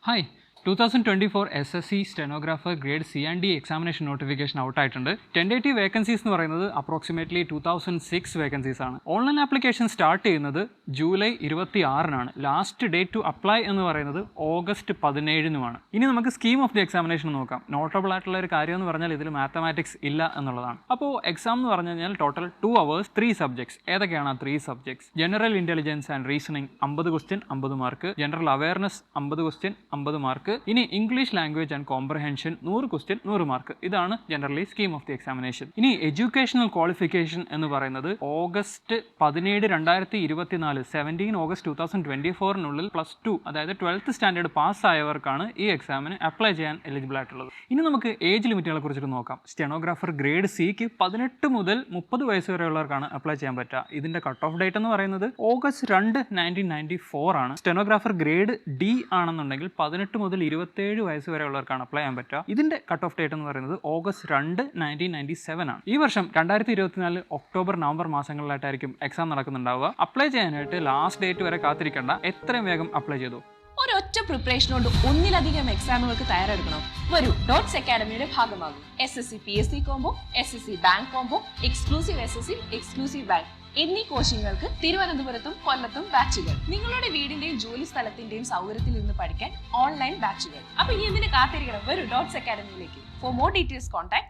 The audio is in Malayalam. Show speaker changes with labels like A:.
A: Hi. 2024 SSC stenographer grade C&D examination notification ഔട്ടായിട്ടുണ്ട്. ടെൻഡേറ്റീവ് വേക്കൻസീസ് എന്ന് പറയുന്നത് അപ്രോക്സിമേറ്റ്ലി 2006 വേക്കൻസീസ് ആണ്. ഓൺലൈൻ ആപ്ലിക്കേഷൻ സ്റ്റാർട്ട് ചെയ്യുന്നത് ജൂലൈ 26-നാണ്. ലാസ്റ്റ് ഡേറ്റ് ടു അപ്ലൈ എന്ന് പറയുന്നത് ഓഗസ്റ്റ് 17-നുമാണ്. ഇനി നമുക്ക് സ്കീം ഓഫ് ദി എക്സാമിനേഷൻ നോക്കാം. നോട്ടബിൾ ആയിട്ടുള്ള ഒരു കാര്യം എന്ന് പറഞ്ഞാൽ ഇതിൽ മാത്തമാറ്റിക്സ് ഇല്ല എന്നുള്ളതാണ്. അപ്പോൾ എക്സാം എന്ന് പറഞ്ഞു കഴിഞ്ഞാൽ ടോട്ടൽ 2 hours 3 സബ്ജക്ട്സ്. ഏതൊക്കെയാണ് ആ 3 subjects? General intelligence and reasoning 50 question 50 mark, general awareness 50 question 50 mark, ഇനി English language and comprehension 100 question 100 mark. ഇതാണ് generally scheme of the examination. ഇനി എഡ്യൂക്കേഷണൽ ക്വാളിഫിക്കേഷൻ എന്ന് പറയുന്നത് ഓഗസ്റ്റ് 17, 2024 17 ഓഗസ്റ്റ് 2024-നുള്ളിൽ +2 അതായത് 12th സ്റ്റാൻഡേർഡ് പാസ്സായവർക്കാണ് ഈ എക്സാമിന് അപ്ലൈ ചെയ്യാൻ എലിജിബിൾ ആയിട്ടുള്ളത്. ഇനി നമുക്ക് ഏജ് ലിമിറ്റുകളെ കുറിച്ചിട്ട് നോക്കാം. സ്റ്റെനോഗ്രാഫർ ഗ്രേഡ് സിക്ക് 18 മുതൽ 30 വയസ്സ് വരെയുള്ളവർക്കാണ് അപ്ലൈ ചെയ്യാൻ പറ്റുക. ഇതിന്റെ കട്ട് ഓഫ് ഡേറ്റ് എന്ന് പറയുന്നത് ഓഗസ്റ്റ് 2, 1994 ആണ്. സ്റ്റെനോഗ്രാഫർ ഗ്രേഡ് ഡി ആണെന്നുണ്ടെങ്കിൽ 18 മുതൽ 27 വയസ്സ് വരെയുള്ളവർക്കാണ് അപ്ലൈ ചെയ്യാൻ പറ്റുക. ഇതിന്റെ കട്ട് ഓഫ് ഡേറ്റ് എന്ന് പറയുന്നത് ഓഗസ്റ്റ് 2, 1997 ആണ്. ഈ വർഷം 2024 ഒക്ടോബർ നവംബർ മാസങ്ങളിലായിട്ടായിരിക്കും എക്സാം നടക്കുന്നുണ്ടാവുക. അപ്ലൈ ചെയ്യാനായിട്ട് ലാസ്റ്റ് ഡേറ്റ് വരെ കാത്തിരിക്കേണ്ട, എത്രയും വേഗം അപ്ലൈ ചെയ്തു.
B: ഒരൊറ്റ പ്രിപ്പറേഷനോട് ഒന്നിലധികം എക്സാമുകൾക്ക് തയ്യാറെടുക്കണം. വരൂ, ഡോട്ട്സ് അക്കാഡമിയുടെ ഭാഗമാകും. SSC PSC combo, SSC bank combo, exclusive SSC, exclusive bank എന്നീ കോച്ചിങ്ങുകൾക്ക് തിരുവനന്തപുരത്തും കൊല്ലത്തും ബാച്ചുകൾ. നിങ്ങളുടെ വീടിന്റെയും ജോലി സ്ഥലത്തിന്റെയും സൗകര്യത്തിൽ നിന്ന് പഠിക്കാൻ ഓൺലൈൻ ബാച്ചുകൾ. അപ്പൊ ഇനി എന്തിനു കാത്തിരിക്കണം? വരൂ ഡോട്ട്സ് അക്കാഡമിയിലേക്ക്. For more details contact